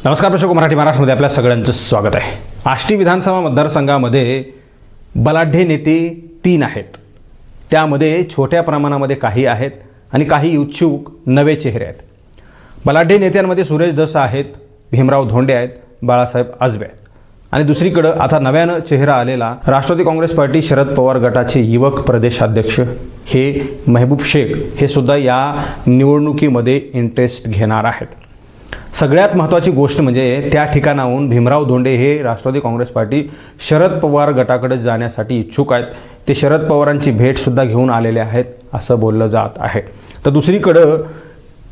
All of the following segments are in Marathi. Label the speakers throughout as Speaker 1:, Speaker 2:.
Speaker 1: नमस्कार प्रेक्षक, मराठी महाराष्ट्रामध्ये आपल्या सगळ्यांचं स्वागत आहे। आष्टी विधानसभा मतदारसंघामध्ये बलाढ्य नेते 3 आहेत। त्यामध्ये छोट्या प्रमाणामध्ये काही आहेत आणि काही इच्छुक नवे चेहरे आहेत। बलाढ्य नेत्यांमध्ये सुरेश धस आहेत, भीमराव धोंडे आहेत, बाळासाहेब आजबे आहेत आणि दुसरीकडे आता नव्यानं चेहरा आलेला राष्ट्रवादी काँग्रेस पार्टी शरद पवार गटाचे युवक प्रदेशाध्यक्ष हे महबूब शेख हे सुद्धा या निवडणुकीमध्ये इंटरेस्ट घेणार आहेत। सगळ्यात महत्त्वाची गोष्ट म्हणजे त्या ठिकाणाहून भीमराव धोंडे हे राष्ट्रवादी काँग्रेस पार्टी शरद पवार गटाकडे जाण्यासाठी इच्छुक आहेत। ते शरद पवारांची भेटसुद्धा घेऊन आलेले आहेत असं बोललं जात आहे। तर दुसरीकडं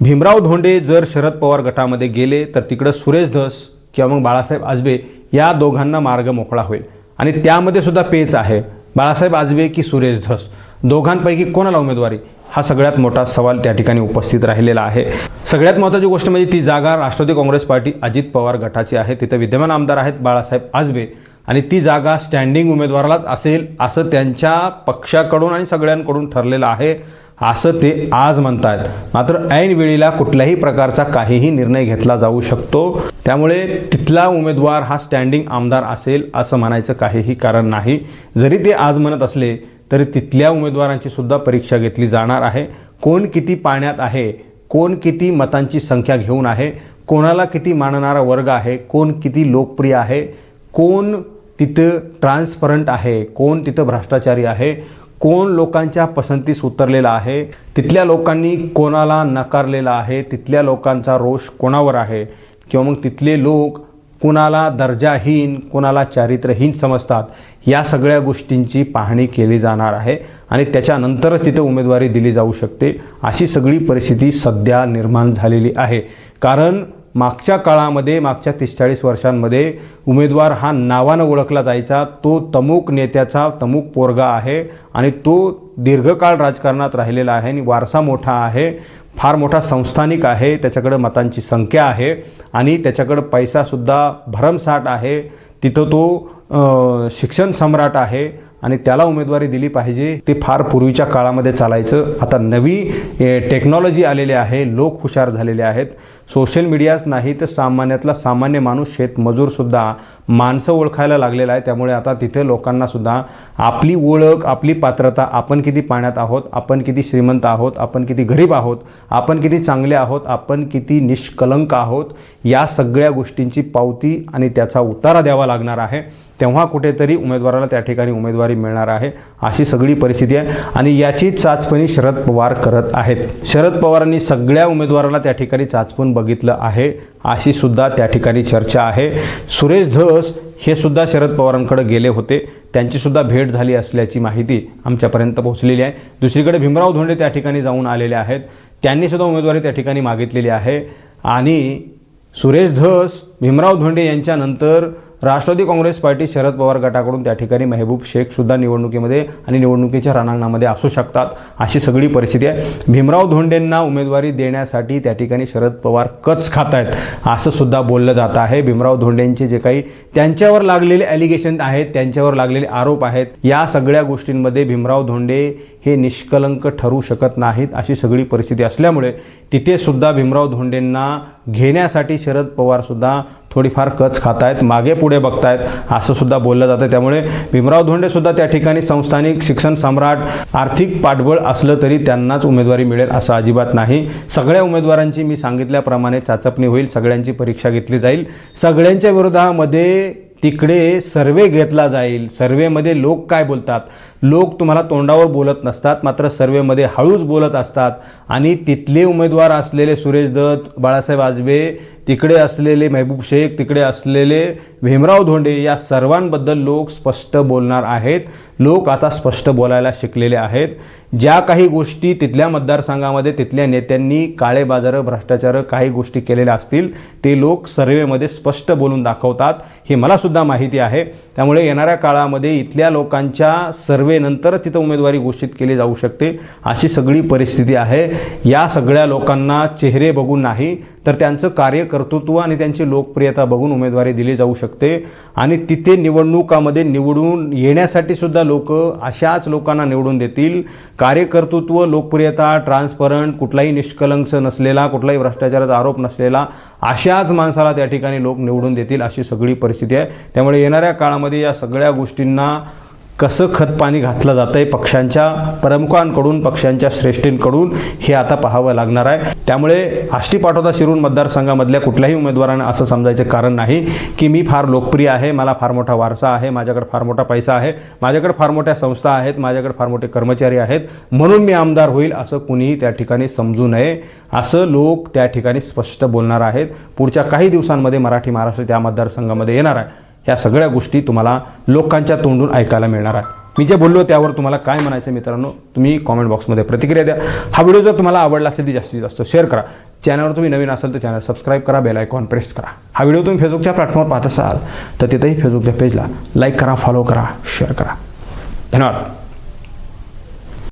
Speaker 1: भीमराव धोंडे जर शरद पवार गटामध्ये गेले तर तिकडं सुरेश धस किंवा मग बाळासाहेब आजबे या दोघांना मार्ग मोकळा होईल आणि त्यामध्ये सुद्धा पेच आहे, बाळासाहेब आजबे की सुरेश धस दोघांपैकी कोणाला उमेदवारी, हा सगळ्यात मोठा सवाल त्या ठिकाणी उपस्थित राहिलेला आहे। सगळ्यात महत्त्वाची गोष्ट म्हणजे ती जागा राष्ट्रवादी काँग्रेस पार्टी अजित पवार गटाची आहे। तिथे विद्यमान आमदार आहेत बाळासाहेब आजबे आणि ती जागा स्टँडिंग उमेदवारालाच असेल असं त्यांच्या पक्षाकडून आणि सगळ्यांकडून ठरलेलं आहे असं ते आज म्हणतात। मात्र ऐन वेळेला कुठल्याही प्रकारचा काहीही निर्णय घेतला जाऊ शकतो, त्यामुळे तिथला उमेदवार हा स्टँडिंग आमदार असेल असं म्हणायचं काहीही कारण नाही। जरी ते आज म्हणत असले तरी तिथल्या उमेदवारांची सुद्धा परीक्षा घेतली जाणार आहे। कोण किती पाण्यात आहे, कोण किती मतांची संख्या घेऊन आहे, कोणाला किती मानणारा वर्ग आहे, कोण किती लोकप्रिय आहे, कोण तिथं ट्रान्सपरंट आहे, कोण तिथं भ्रष्टाचारी आहे, कोण लोकांच्या पसंतीस उतरलेला आहे, तिथल्या लोकांनी कोणाला नकारलेला आहे, तिथल्या लोकांचा रोष कोणावर आहे किंवा मग तिथले लोक कोणाला दर्जाहीन कोणाला चारित्र्यहीन समजतात, या सगळ्या गोष्टींची पाहणी केली जाणार आहे आणि त्याच्यानंतरच तिथे उमेदवारी दिली जाऊ शकते अशी सगळी परिस्थिती सध्या निर्माण झालेली आहे। कारण मागच्या काळामध्ये मागच्या 30-40 वर्षांमध्ये उमेदवार हा नावानं ओळखला जायचा, तो तमुक नेत्याचा तमुक पोरगा आहे आणि तो दीर्घकाळ राजकारणात राहिलेला आहे आणि वारसा मोठा आहे, फार मोठा संस्थानिक आहे, त्याच्याकडे मतांची संख्या आहे आणि त्याच्याकडे पैसासुद्धा भरमसाठ आहे, तिथं तो शिक्षण सम्राट आहे आणि त्याला उमेदवारी दिली पाहिजे। ते फार पूर्वीच्या काळामध्ये चालायचं। आता नवी टेक्नॉलॉजी आलेली आहे, लोक हुशार झालेले आहेत, सोशल मीडियाच नाही तर सामान्यातला सामान्य माणूस शेतमजूरसुद्धा माणसं ओळखायला लागलेला आहे। त्यामुळे आता तिथे लोकांनासुद्धा आपली ओळख, आपली पात्रता, आपण किती पाण्यात आहोत, आपण किती श्रीमंत आहोत, आपण किती गरीब आहोत, आपण किती चांगले आहोत, आपण किती निष्कलंक आहोत, या सगळ्या गोष्टींची पावती आणि त्याचा उतारा द्यावा लागणार आहे। तेव्हा कुठेतरी उमेदवाराला त्या ठिकाणी उमेदवारी मिळणार आहे अशी सगळी परिस्थिती आहे आणि याची चाचपणी शरद पवार करत आहेत। शरद पवारांनी सगळ्या उमेदवाराला त्या ठिकाणी चाचपून बघितलं आहे अशी सुद्धा त्या ठिकाणी चर्चा आहे। सुरेश धस हे सुद्धा शरद पवारांकडे गेले होते, त्यांची सुद्धा भेट झाली असल्याची माहिती आमच्यापर्यंत पोहोचलेली आहे। दुसरीकडे भीमराव धोंडे त्या ठिकाणी जाऊन आलेले आहेत, त्यांनी सुद्धा उमेदवारी त्या ठिकाणी मागितलेली आहे आणि सुरेश धस भीमराव धोंडे यांच्यानंतर राष्ट्रवादी काँग्रेस पार्टी शरद पवार गटाकडून त्या ठिकाणी महबूब शेख सुद्धा निवडणुकीमध्ये आणि निवडणुकीच्या रणांगणामध्ये असू शकतात अशी सगळी परिस्थिती आहे। भीमराव धोंडेंना उमेदवारी देण्यासाठी त्या ठिकाणी शरद पवार कच खात आहेत असं सुद्धा बोललं जात आहे। भीमराव धोंडेंचे जे काही त्यांच्यावर लागलेले ॲलिगेशन आहेत, त्यांच्यावर लागलेले आरोप आहेत, या सगळ्या गोष्टींमध्ये भीमराव धोंडे हे निष्कलंक ठरू शकत नाहीत अशी सगळी परिस्थिती असल्यामुळे तिथे सुद्धा भीमराव धोंडेंना घेण्यासाठी शरद पवार सुद्धा थोडीफार कच खात आहेत, मागे पुढे बघतायत असं सुद्धा बोललं जातं। त्यामुळे भीमराव धोंडे सुद्धा त्या ठिकाणी संस्थानिक शिक्षण सम्राट, आर्थिक पाठबळ असलं तरी त्यांनाच उमेदवारी मिळेल असं अजिबात नाही। सगळ्या उमेदवारांची मी सांगितल्याप्रमाणे चाचपणी होईल, सगळ्यांची परीक्षा घेतली जाईल, सगळ्यांच्या विरोधामध्ये तिकडे सर्वे घेतला जाईल। सर्वेमध्ये लोक काय बोलतात, लोक तुम्हाला तोंडावर बोलत नसतात, मात्र सर्वेमध्ये हळूच बोलत असतात आणि तिथले उमेदवार असलेले सुरेश धस, बाळासाहेब आजबे, तिकडे असलेले महबूब शेख, तिकडे असलेले भीमराव धोंडे, या सर्वांबद्दल लोक स्पष्ट बोलणार आहेत। लोक आता स्पष्ट बोलायला शिकलेले आहेत। ज्या काही गोष्टी तिथल्या मतदारसंघामध्ये तिथल्या नेत्यांनी काळे बाजार, भ्रष्टाचार काही गोष्टी केलेल्या असतील ते लोक सर्वेमध्ये स्पष्ट बोलून दाखवतात, हे मला सुद्धा माहिती आहे। त्यामुळे येणाऱ्या काळामध्ये इथल्या लोकांच्या सर्वेनंतर तिथं उमेदवारी घोषित केली जाऊ शकते अशी सगळी परिस्थिती आहे। या सगळ्या लोकांना चेहरे बघून नाही तर त्यांचं कार्यकर्तृत्व आणि त्यांची लोकप्रियता बघून उमेदवारी दिली जाऊ शकते आणि तिथे निवडणुकामध्ये निवडून येण्यासाठी सुद्धा लोक अशाच लोकांना निवडून देतील. कार्यकर्तृत्व, लोकप्रियता, ट्रान्सपरंट, कुठलाही निष्कलंक नसलेला, कुठलाही भ्रष्टाचाराचा आरोप नसलेला अशाच माणसाला त्या ठिकाणी लोक निवडून देतील अशी सगळी परिस्थिती आहे. त्यामुळे येणाऱ्या काळामध्ये या सगळ्या गोष्टींना कसं खतपाणी घातलं जातं आहे पक्षांच्या प्रमुखांकडून, पक्षांच्या श्रेष्ठींकडून, हे आता पाहावं लागणार आहे. त्यामुळे आष्टी पाटोदा शिरूर मतदारसंघामधल्या कुठल्याही उमेदवारांना असं समजायचं कारण नाही की मी फार लोकप्रिय आहे, मला फार मोठा वारसा आहे, माझ्याकडे फार मोठा पैसा आहे, माझ्याकडे फार मोठ्या संस्था आहेत, माझ्याकडे फार मोठे कर्मचारी आहेत म्हणून मी आमदार होईल असं कुणीही त्या ठिकाणी समजू नये. असं लोक त्या ठिकाणी स्पष्ट बोलणार आहेत. पुढच्या काही दिवसांमध्ये मराठी महाराष्ट्र त्या मतदारसंघामध्ये येणार आहे. या सगळ्या गोष्टी तुम्हाला लोकांच्या तोंडून ऐकायला मिळणार आहेत. मी जे बोललो त्यावर तुम्हाला काय म्हणायचं मित्रांनो, तुम्ही कॉमेंट बॉक्समध्ये प्रतिक्रिया द्या. हा व्हिडिओ जर तुम्हाला आवडला असेल तर जास्तीत जास्त शेअर करा. चॅनलवर तुम्ही नवीन असाल तर चॅनल सबस्क्राईब करा, बेल आयकॉन प्रेस करा. हा व्हिडिओ तुम्ही फेसबुकच्या प्लॅटफॉर्मवर पाहत असाल तर तिथेही फेसबुकच्या पेजला लाईक करा, फॉलो करा, शेअर करा. धन्यवाद.